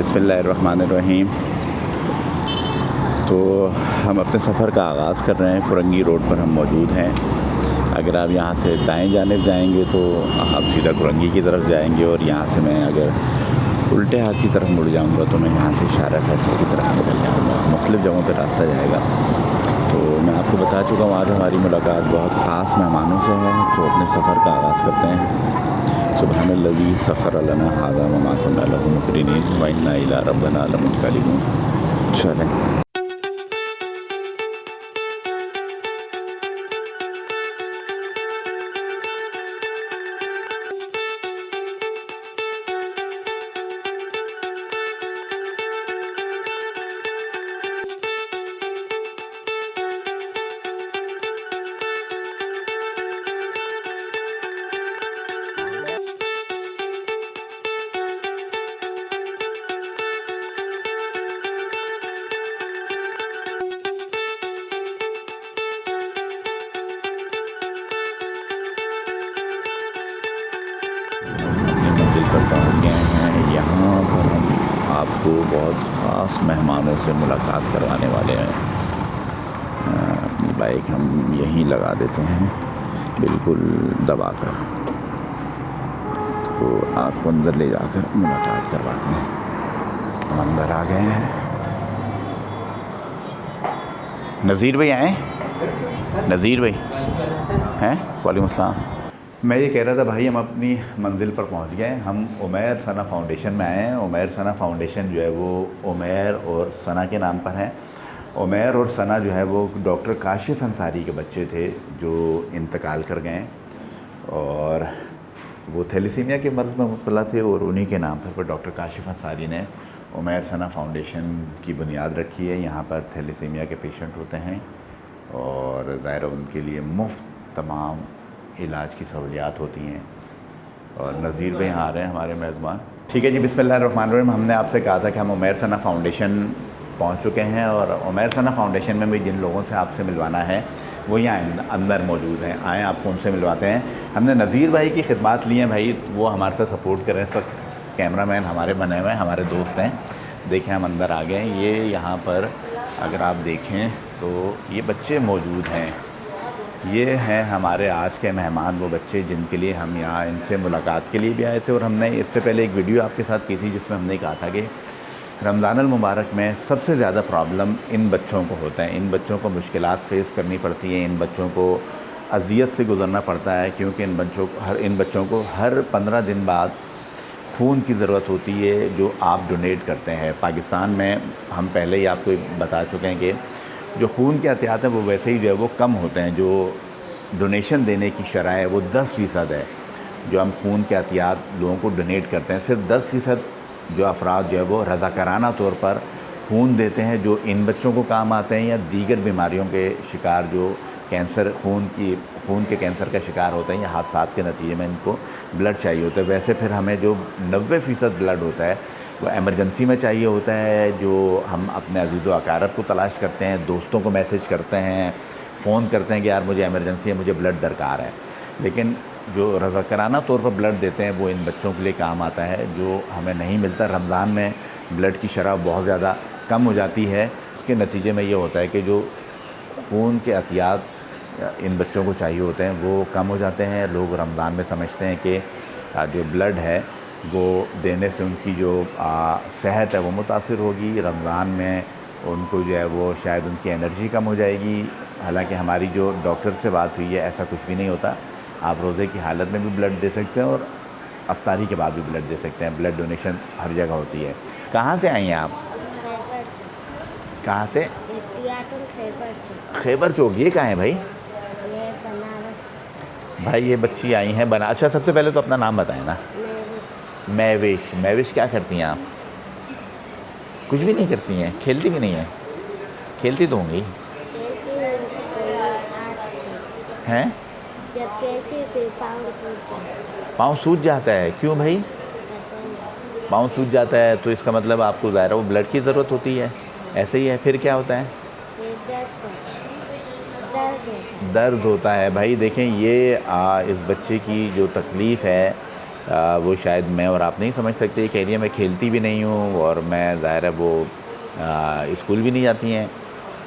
बिस्मिल्लाहिर्रहमानिर्रहीम। तो हम अपने सफ़र का आगाज़ कर रहे हैं। कुरंगी रोड पर हम मौजूद हैं। अगर आप यहाँ से दाएं जानिब जाएंगे तो आप सीधा कुरंगी की तरफ जाएंगे, और यहाँ से मैं अगर उल्टे हाथ की तरफ मुड़ जाऊँगा तो मैं यहाँ से शारा फैसल की तरफ निकल जाऊँगा। मुख्तलिफ़ जगहों पर रास्ता जाएगा। तो मैं आपको बता चुका हूँ आज हमारी मुलाकात बहुत ख़ास मेहमानों से है। तो अपने सफ़र का आगाज़ करते हैं। सुब्हानल्लज़ी सख़्ख़र लना हाज़ा व मा कुन्ना लहू मुक़रिनीन व इन्ना इला रब्बिना लमुनक़लिबून। चलें। मंजिल पर पहुँच गए हैं। यहाँ पर हम आपको बहुत ख़ास मेहमानों से मुलाकात करवाने वाले हैं। बाइक हम यहीं लगा देते हैं बिल्कुल दबा कर, तो आपको अंदर ले जाकर मुलाकात करवाते हैं। हम अंदर आ गए हैं। नज़ीर भाई आए? नज़ीर भाई हैं? वालेकुम अस्सलाम। मैं ये कह रहा था भाई, हम अपनी मंजिल पर पहुंच गए। हम उमैर सना फाउंडेशन में आए हैं। उमैर सना फाउंडेशन जो है वो उमैर और सना के नाम पर है। उमैर और सना जो है वो डॉक्टर काशिफ़ अंसारी के बच्चे थे जो इंतकाल कर गए, और वो थैलेसीमिया के मर्ज़ में मुब्तला थे, और उन्हीं के नाम पर डॉक्टर काशिफ़ अंसारी ने उमैर सना फाउंडेशन की बुनियाद रखी है। यहाँ पर थैलेसीमिया के पेशेंट होते हैं, और ज़ाहिर उनके लिए मुफ्त तमाम इलाज की सहूलियात होती हैं। और नज़ीर भाई यहाँ आ रहे हैं हमारे मेज़बान। ठीक है जी, बिस्मिल्लाहिर्रहमानिर्रहीम। हमने आपसे कहा था कि हम उमैर सना फाउंडेशन पहुँच चुके हैं, और उमैर सना फाउंडेशन में भी जिन लोगों से आपसे मिलवाना है वो यहाँ अंदर मौजूद हैं। आएँ आपको उनसे मिलवाते हैं। हमने नज़ीर भाई की खिदमत ली है भाई, वो हमारे साथ सपोर्ट कर रहे हैं। इस वक्त कैमरा मैन हमारे बने हुए हैं, हमारे दोस्त हैं। देखें हम अंदर आ गए। ये यहाँ पर अगर आप देखें तो ये बच्चे मौजूद हैं। ये हैं हमारे आज के मेहमान, वो बच्चे जिनके लिए हम यहाँ इनसे मुलाकात के लिए भी आए थे। और हमने इससे पहले एक वीडियो आपके साथ की थी जिसमें हमने कहा था कि रमज़ान अल मुबारक में सबसे ज़्यादा प्रॉब्लम इन बच्चों को होता है। इन बच्चों को मुश्किलात फ़ेस करनी पड़ती हैं, इन बच्चों को अज़ियत से गुज़रना पड़ता है, क्योंकि इन बच्चों को हर 15 दिन बाद खून की ज़रूरत होती है जो आप डोनेट करते हैं। पाकिस्तान में हम पहले ही आपको बता चुके हैं कि जो खून के एहतियात हैं वो वैसे ही जो है वो कम होते हैं। जो डोनेशन देने की शरह है वो 10% है। जो हम खून के एहतियात लोगों को डोनेट करते हैं, सिर्फ 10% जो अफराद जो है वो रज़ाकाराना तौर पर खून देते हैं, जो इन बच्चों को काम आते हैं, या दीगर बीमारियों के शिकार जो कैंसर खून के कैंसर का शिकार होते हैं, या हादसात के नतीजे में इनको ब्लड चाहिए होता है। वैसे फिर हमें जो 90% ब्लड होता है वो एमरजेंसी में चाहिए होता है, जो हम अपने अज़ीज़ व अक़ारब को तलाश करते हैं, दोस्तों को मैसेज करते हैं, फ़ोन करते हैं कि यार मुझे एमरजेंसी है, मुझे ब्लड दरकार है। लेकिन जो रज़ाकाराना तौर पर ब्लड देते हैं वो इन बच्चों के लिए काम आता है, जो हमें नहीं मिलता। रमज़ान में ब्लड की शरह बहुत ज़्यादा कम हो जाती है। उसके नतीजे में ये होता है कि जो खून के एहतियात इन बच्चों को चाहिए होते हैं वो कम हो जाते हैं। लोग रमज़ान में समझते हैं कि जो ब्लड है वो देने से उनकी जो सेहत है वो मुतासिर होगी। रमज़ान में उनको जो है वो शायद उनकी एनर्जी कम हो जाएगी। हालांकि हमारी जो डॉक्टर से बात हुई है ऐसा कुछ भी नहीं होता। आप रोज़े की हालत में भी ब्लड दे सकते हैं, और अफ्तारी के बाद भी ब्लड दे सकते हैं। ब्लड डोनेशन हर जगह होती है। कहाँ से आई हैं आप? कहाँ से? खैबर चौक। ये कहाँ है भाई? भाई ये बच्ची आई हैं बना। अच्छा, सबसे पहले तो अपना नाम बताएं ना। महविश। महविश, क्या करती हैं आप? कुछ भी नहीं करती हैं? खेलती भी नहीं हैं? खेलती तो होंगी हैं? जब खेलती फिर पाँव सूज जाता है। क्यों भाई? पाँव सूज जाता है तो इसका मतलब आपको ज़ाहिर वो ब्लड की ज़रूरत होती है। ऐसे ही है। फिर क्या होता है? दर्द दर्द होता है। भाई देखें, ये इस बच्चे की जो तकलीफ़ है वो शायद मैं और आप नहीं समझ सकते। ये कह रही है मैं खेलती भी नहीं हूँ और मैं ज़ाहिर है वो स्कूल भी नहीं जाती हैं।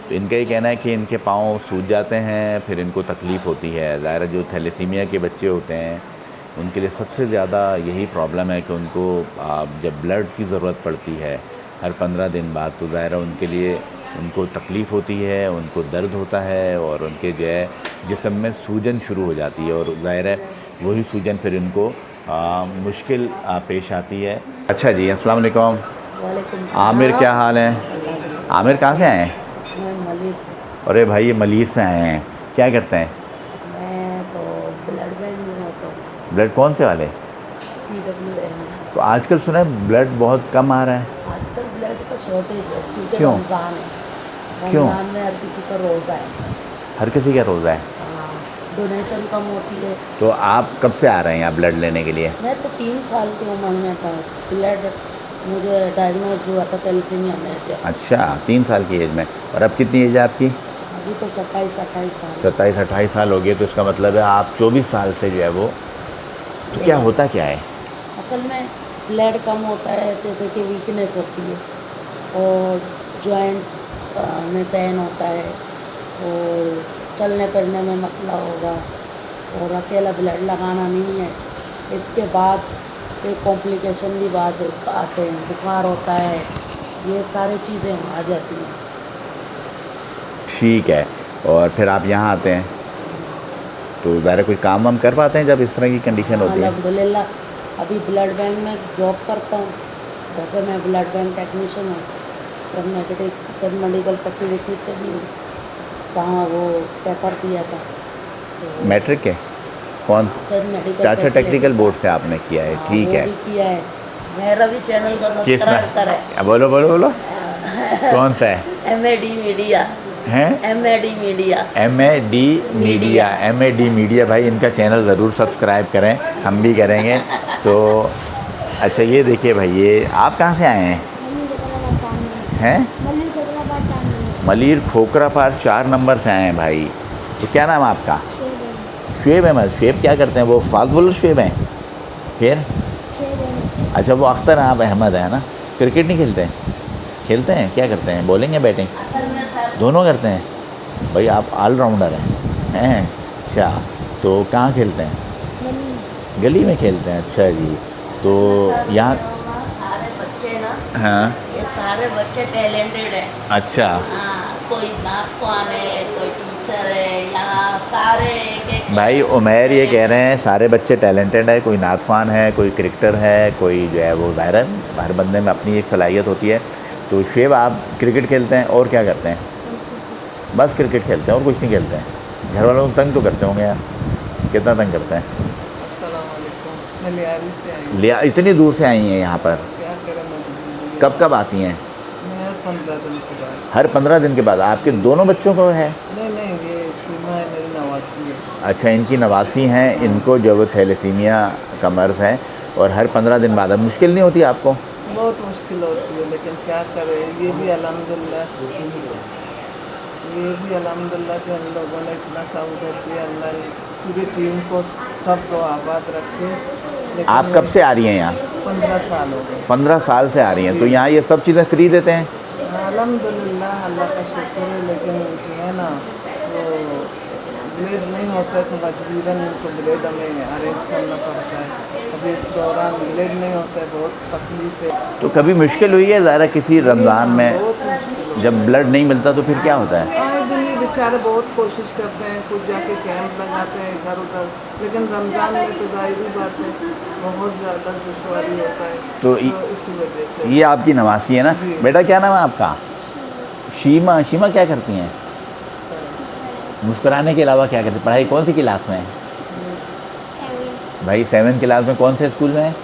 तो इनका ये कहना है कि इनके पाँव सूज जाते हैं, फिर इनको तकलीफ़ होती है। ज़ाहिर है जो थैलेसीमिया के बच्चे होते हैं उनके लिए सबसे ज़्यादा यही प्रॉब्लम है कि उनको जब ब्लड की ज़रूरत पड़ती है हर 15 दिन बाद, तो ज़ाहिर है उनके लिए उनको तकलीफ़ होती है, उनको दर्द होता है और उनके जो है जिस्म में सूजन शुरू हो जाती है और ज़ाहिर है वही सूजन फिर इनको मुश्किल पेश आती है। अच्छा जी, अस्सलाम वालेकुम। वालेकुम आमिर सलाम। क्या हाल है? आमिर कहाँ से आए हैं? मैं मलिर से। अरे भाई ये मलीर से आए हैं, क्या करते हैं? मैं तो ब्लड बैंक में होता हूँ, ब्लड कौन से वाले? PWM। तो आजकल सुना है ब्लड बहुत कम आ रहा है। आजकल ब्लड का शॉर्टेज है क्योंकि क्यों? रमज़ान है। क्यों? रमज़ान में हर किसी का रोज़ा है। हर किसी का रोज़ा है। डोनेशन कम होती है। तो आप कब से आ रहे हैं यहाँ ब्लड लेने के लिए? मैं तो 3 साल की उम्र में था, ब्लड मुझे डायग्नोज हुआ था थैलेसीमिया में। अच्छा, 3 साल की एज में। और अब कितनी एज है आपकी? अभी तो 27-28 साल। 27-28 साल हो गए, तो इसका मतलब है आप 24 साल से जो है वो, तो क्या होता क्या है? असल में ब्लड कम होता है, जैसे कि वीकनेस होती है और जॉइंट्स में पेन होता है और चलने फिरने में मसला होगा और अकेला ब्लड लगाना नहीं है। इसके बाद एक कॉम्प्लिकेशन भी बाद आते हैं, बुखार होता है, ये सारी चीज़ें आ जाती हैं। ठीक है। और फिर आप यहाँ आते हैं तो ज़ाहिर है कोई काम वाम कर पाते हैं जब इस तरह की कंडीशन होती है? अल्हम्दुलिल्लाह अभी ब्लड बैंक में जॉब करता हूँ। वैसे मैं ब्लड बैंक टेक्नीशियन हूँ, सब मेडिकल फैसिलिटी से भी हूँ। कहाँ वो पेपर दिया था तो मैट्रिक के कौन? सब मेडिकल अच्छा, टेक्निकल बोर्ड से आपने किया है, ठीक है। वो भी किया है। मेरा भी चैनल का किस में? सब्सक्राइब करें। बोलो बोलो बोलो। कौन सा है? MAD मीडिया हैं? MAD media MAD media. MAD media भाई इनका चैनल ज़रूर सब्सक्राइब करें, हम भी करेंगे। तो अच्छा ये देखिए भाई, ये आप कहाँ से आए हैं? हैं? मलीर खोखरापार 4 नंबर से आए हैं भाई। तो क्या नाम है आपका? शुएब अहमद। शुएब क्या करते हैं? वो फास्ट बॉलर शुएब हैं? फिर अच्छा वो अख्तर आप अहमद है ना? क्रिकेट नहीं खेलते हैं? खेलते हैं, क्या करते हैं? बॉलिंग या बैटिंग? दोनों करते हैं भाई, आप ऑलराउंडर हैं। अच्छा, तो कहाँ खेलते हैं? गली में खेलते हैं। अच्छा जी, तो यहाँ सारे बच्चे ना, हाँ। ये सारे बच्चे टैलेंटेड है। अच्छा, कोई नाखवान है, कोई टीचर है, यहाँ सारे एक भाई उमैर ये कह रहे हैं सारे बच्चे टैलेंटेड है, कोई नाथवान है, कोई क्रिकेटर है, कोई जो है वो ज़ाहिर है हर बंदे में अपनी एक सलाहियत होती है। तो शुएब आप क्रिकेट खेलते हैं और क्या करते हैं? बस क्रिकेट खेलते हैं और कुछ नहीं खेलते हैं? घर वालों को तंग तो करते होंगे यार, कितना तंग करते हैं? अस्सलाम वालेकुम। मैं लियारी से आई हूँ। लिया इतनी दूर से आई हैं यहाँ पर? क्या करें मजबूरी। कब कब आती हैं? मैं 15 दिन के बाद। हर 15 दिन के बाद? आपके दोनों बच्चों को है? नहीं, ये शीमा है, मेरी नवासी है। अच्छा, इनकी नवासी हैं, इनको जो वो थैलेसीमिया का मर्ज़ है और हर 15 दिन बाद। अब मुश्किल नहीं होती आपको? बहुत मुश्किल होती है, लेकिन क्या करें, ये भी अल्हम्दुलिल्लाह जो हम लोगों ने इतना सहूलत दिया, अल्लाह ने पूरी टीम को सब जो आबाद रखे। लेकिन आप कब से आ रही हैं यहाँ? 15 साल हो गए। 15 साल से आ रही हैं। तो यहाँ ये सब चीज़ें फ्री देते हैं? अल्हम्दुलिल्लाह अल्लाह का शुक्र है, लेकिन जो है ना वो ब्लेड नहीं होता है तो मजबूरन उनको ब्लेड हमें अरेंज करना पड़ता है। अभी इस दौरान ब्लेड नहीं होता है, बहुत तकलीफ है। तो कभी मुश्किल हुई है ज़रा किसी रमज़ान में बहुत मुश्किल जब ब्लड नहीं मिलता तो फिर क्या होता है? आए दिन ही बेचारे बहुत कोशिश करते हैं, कुछ जाके कैंप लगाते हैं इधर उधर, लेकिन रमज़ान में तो ज़ाहिर बात है बहुत ज़्यादा दुश्वारी होता है। तो इसी वजह से ये आपकी नवासी है ना? जी। बेटा क्या नाम है आपका? शीमा। शीमा क्या करती हैं? मुस्कुराने के अलावा क्या करती हैं? पढ़ाई कौन सी क्लास में है? भाई 7th क्लास में कौन से स्कूल में है?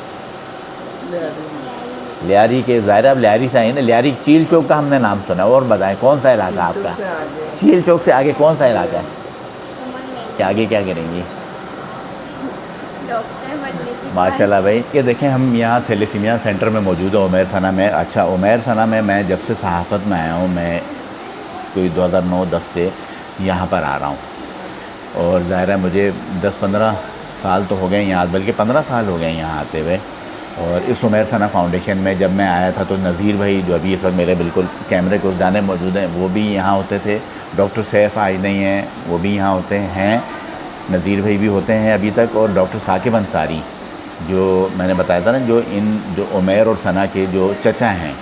लियारी के। ज़ाहिर अब लियारी से आई ना? लियारी चील चौक का हमने नाम सुना, और बताएं कौन सा इलाका आपका? से आगे चील चौक से आगे कौन सा इलाका है? क्या आगे क्या करेंगी? डॉक्टर बनने की माशाल्लाह भाई। ये देखें हम यहाँ थैलेसीमिया सेंटर में मौजूद है उमैर सना में। अच्छा, उमैर सना में मैं जब से सहाफ़त में आया हूँ, मैं कोई 2009-10 से यहाँ पर आ रहा हूँ और ज़ाहिर है मुझे 10-15 साल तो हो गए यहाँ, बल्कि 15 साल हो गए यहाँ आते हुए। और इस उमैर सना फाउंडेशन में जब मैं आया था तो नज़ीर भाई जो अभी इस वक्त मेरे बिल्कुल कैमरे के उस दाने मौजूद हैं, वो भी यहाँ होते थे। डॉक्टर सैफ आज नहीं हैं, वो भी यहाँ होते हैं। नज़ीर भाई भी होते हैं अभी तक। और डॉक्टर साकिब अंसारी जो मैंने बताया था ना, जो उमैर और सना के जो चचा हैं,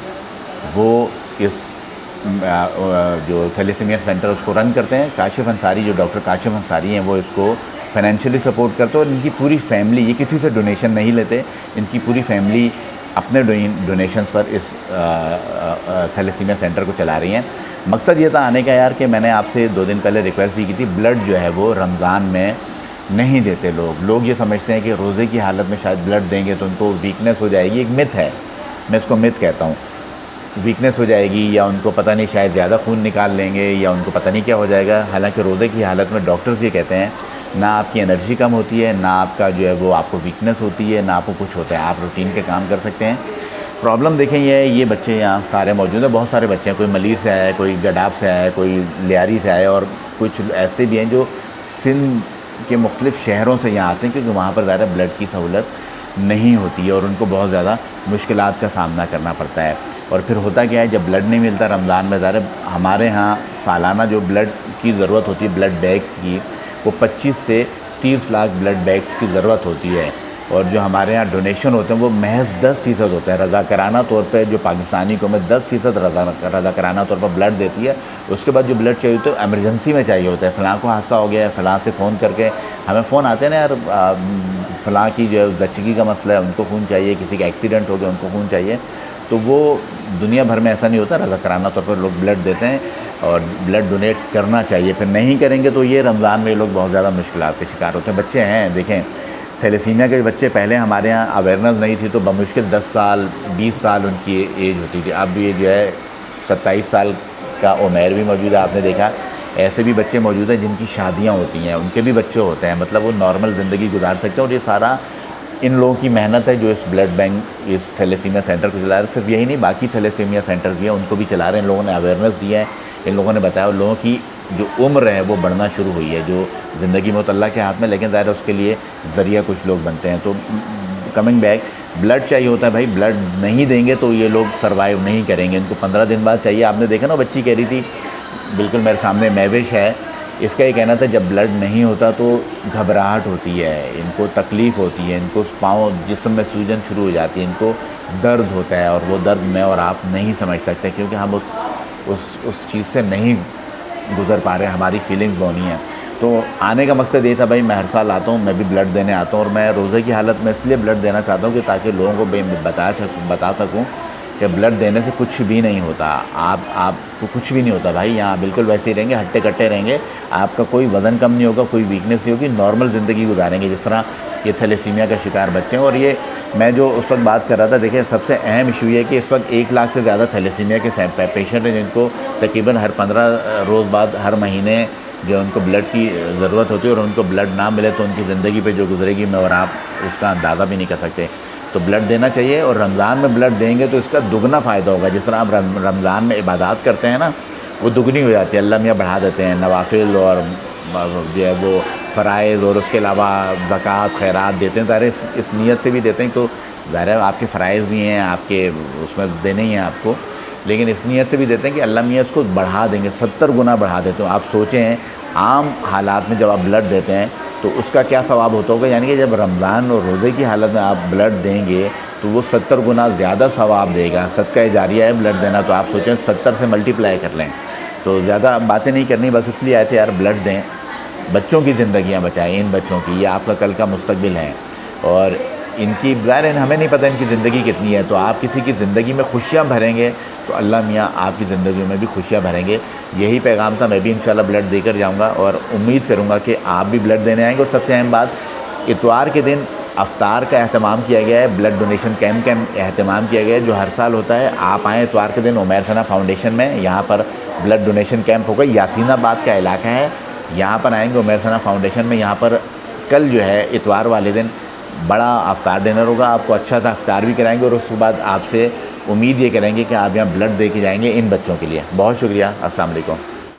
वो इस जो थैलेसीमिया सेंटर उसको रन करते हैं। काशिफ अंसारी, जो डॉक्टर काशिफ अंसारी हैं, वो इसको फाइनेंशियली सपोर्ट करते हैं। और इनकी पूरी फैमिली, ये किसी से डोनेशन नहीं लेते, इनकी पूरी फैमिली अपने डोनेशंस पर इस थैलेसीमिया सेंटर को चला रही हैं। मकसद ये था आने का यार कि मैंने आपसे 2 दिन पहले रिक्वेस्ट भी की थी, ब्लड जो है वो रमज़ान में नहीं देते लोग ये समझते हैं कि रोज़े की हालत में शायद ब्लड देंगे तो उनको वीकनेस हो जाएगी। एक मिथ है, मैं इसको मिथ कहता हूँ। वीकनेस हो जाएगी या उनको पता नहीं शायद ज़्यादा खून निकाल लेंगे या उनको पता नहीं क्या हो जाएगा। हालांकि रोज़े की हालत में डॉक्टर्स ये कहते हैं ना आपकी एनर्जी कम होती है, ना आपका जो है वो आपको वीकनेस होती है, ना आपको कुछ होता है, आप रूटीन के काम कर सकते हैं। प्रॉब्लम देखें ये बच्चे यहाँ सारे मौजूद हैं, बहुत सारे बच्चे हैं। कोई मलीर से आया है, कोई गडाब से आया है, कोई लियारी से आया है, और कुछ ऐसे भी हैं जो सिंध के मुख्तलिफ़ शहरों से यहाँ आते हैं, क्योंकि वहाँ पर ज़्यादा ब्लड की सहूलत नहीं होती है और उनको बहुत ज़्यादा मुश्किलात का सामना करना पड़ता है। और फिर होता क्या है, जब ब्लड नहीं मिलता रमज़ान में, ज़्यादा हमारे यहाँ सालाना जो ब्लड की ज़रूरत होती है ब्लड बैग्स की, वो 25 से 30 लाख ब्लड बैग्स की ज़रूरत होती है। और जो हमारे यहाँ डोनेशन होते हैं वो महज 10% होते हैं। रज़ाकाराना तौर पे जो पाकिस्तानी कौमें 10% रज़ाकाराना तौर पर ब्लड देती है। उसके बाद जो ब्लड चाहिए होता है एमरजेंसी में चाहिए होता है। फ़लाँ को हादसा हो गया है, फ़लाँ से फ़ोन करके हमें फ़ोन आते हैं ना यार, फ़लाँ की जो है जच्चगी का मसला है, उनको खून चाहिए, किसी का एक्सीडेंट हो गया उनको खून चाहिए। तो वो दुनिया भर में ऐसा नहीं होता, रज़ाकाराना तौर पर लोग ब्लड देते हैं और ब्लड डोनेट करना चाहिए। फिर नहीं करेंगे तो ये रमज़ान में लोग बहुत ज़्यादा मुश्किलात के शिकार होते हैं। बच्चे हैं, देखें थैलेसीमिया के बच्चे, पहले हमारे यहाँ अवेयरनेस नहीं थी तो बमुश्किल 10 साल 20 साल उनकी एज होती थी। अब ये जो है 27 साल का उमैर भी मौजूद है, आपने देखा। ऐसे भी बच्चे मौजूद हैं जिनकी शादियाँ होती हैं, उनके भी बच्चे होते हैं, मतलब वो नॉर्मल ज़िंदगी गुजार सकते हैं। और ये सारा इन लोगों की मेहनत है जो इस ब्लड बैंक, इस थैलेसीमिया सेंटर को चला रहे हैं। सिर्फ यही नहीं, बाकी थैलेसीमिया सेंटर भी हैं, उनको भी चला रहे हैं। इन लोगों ने अवेयरनेस दिया है, इन लोगों ने बताया। उन लोगों की जो उम्र है वो बढ़ना शुरू हुई है, जो ज़िंदगी में तो अल्लाह के हाथ में, लेकिन ज़ाहिर उसके लिए ज़रिया कुछ लोग बनते हैं। तो कमिंग बैक, ब्लड चाहिए होता है भाई, ब्लड नहीं देंगे तो ये लोग सर्वाइव नहीं करेंगे। इनको 15 दिन बाद चाहिए। आपने देखा ना, बच्ची कह रही थी, बिल्कुल मेरे सामने महविश है, इसका ये कहना था जब ब्लड नहीं होता तो घबराहट होती है, इनको तकलीफ़ होती है, इनको पाँव जिस्म में सूजन शुरू हो जाती है, इनको दर्द होता है। और वो दर्द मैं और आप नहीं समझ सकते, क्योंकि हम उस चीज़ से नहीं गुज़र पा रहे, हमारी फीलिंग्स बनी हैं। तो आने का मकसद ये था भाई, मैं हर साल आता हूँ, मैं भी ब्लड देने आता हूँ। और मैं रोज़े की हालत में इसलिए ब्लड देना चाहता हूँ कि ताकि लोगों को बता सकूँ कि ब्लड देने से कुछ भी नहीं होता। आपको कुछ भी नहीं होता भाई, यहाँ बिल्कुल वैसे ही रहेंगे, हट्टे कट्टे रहेंगे, आपका कोई वज़न कम नहीं होगा, कोई वीकनेस नहीं होगी, नॉर्मल ज़िंदगी गुजारेंगे जिस तरह ये थैलेसीमिया का शिकार बच्चे हैं। और ये मैं जो उस वक्त बात कर रहा था, देखिए सबसे अहम इशू ये है कि इस वक्त 1 लाख से ज़्यादा थैलेसीमिया के पेशेंट हैं जिनको तकरीबन हर 15 रोज़ बाद, हर महीने जो उनको ब्लड की ज़रूरत होती है। और उनको ब्लड ना मिले तो उनकी ज़िंदगी पे जो गुजरेगी मैं और आप उसका अंदाज़ा भी नहीं कर सकते। तो ब्लड देना चाहिए, और रमज़ान में ब्लड देंगे तो इसका दुगना फ़ायदा होगा। जिस तरह आप रमज़ान में इबादत करते हैं ना, वो दुगनी हो जाती है, अल्लाह मियाँ बढ़ा देते हैं। नवाफिल और जो है वो फ़राइज़, और उसके अलावा ज़कात खैरात देते हैं, ज़ाहिर इस नीयत से भी देते हैं। तो ज़ाहिर है आपके फ़राइज़ भी हैं, आपके उसमें देने ही हैं आपको, लेकिन इस नीयत से भी देते हैं कि अल्लाह मियाँ इसको बढ़ा देंगे, 70 गुना बढ़ा देते हैं। आप सोचें आम हालात में जब आप ब्लड देते हैं तो उसका क्या सवाब होता होगा। यानी कि जब रमज़ान और रोज़े की हालत में आप ब्लड देंगे तो वो 70 गुना ज़्यादा सवाब देगा। सदका जारिया है ब्लड देना, तो आप सोचें 70 से मल्टीप्लाई कर लें। तो ज़्यादा बातें नहीं करनी, बस इसलिए आए थे यार ब्लड दें, बच्चों की ज़िंदगियाँ बचाएं। इन बच्चों की, ये आपका कल का मुस्तकबिल है, और इनकी ज़ाहिर हमें नहीं पता इनकी ज़िंदगी कितनी है। तो आप किसी की ज़िंदगी में खुशियाँ भरेंगे तो अल्लाह मियाँ आपकी ज़िंदगी में भी खुशियाँ भरेंगे। यही पैगाम था। मैं भी इंशाल्लाह ब्लड देकर जाऊँगा और उम्मीद करूँगा कि आप भी ब्लड देने आएँगे। और सबसे अहम बात, इतवार के दिन अफ्तार का अहतमाम किया गया है, ब्लड डोनेशन कैंप का अहतमाम किया गया है जो हर साल होता है। आप आएँ इतवार के दिन उमैर सना फाउंडेशन में, यहाँ पर ब्लड डोनेशन कैंप होगा। यासीनाबाद का इलाका है, यहाँ पर आएँगे उमैर सना फाउंडेशन में। यहाँ पर कल जो है इतवार वाले दिन बड़ा अफ्तार डिनर होगा, आपको अच्छा सा अफ्तार भी कराएंगे। और उसके बाद आपसे उम्मीद ये करेंगे कि आप यहाँ ब्लड दे के जाएंगे इन बच्चों के लिए। बहुत शुक्रिया, अस्सलाम वालेकुम।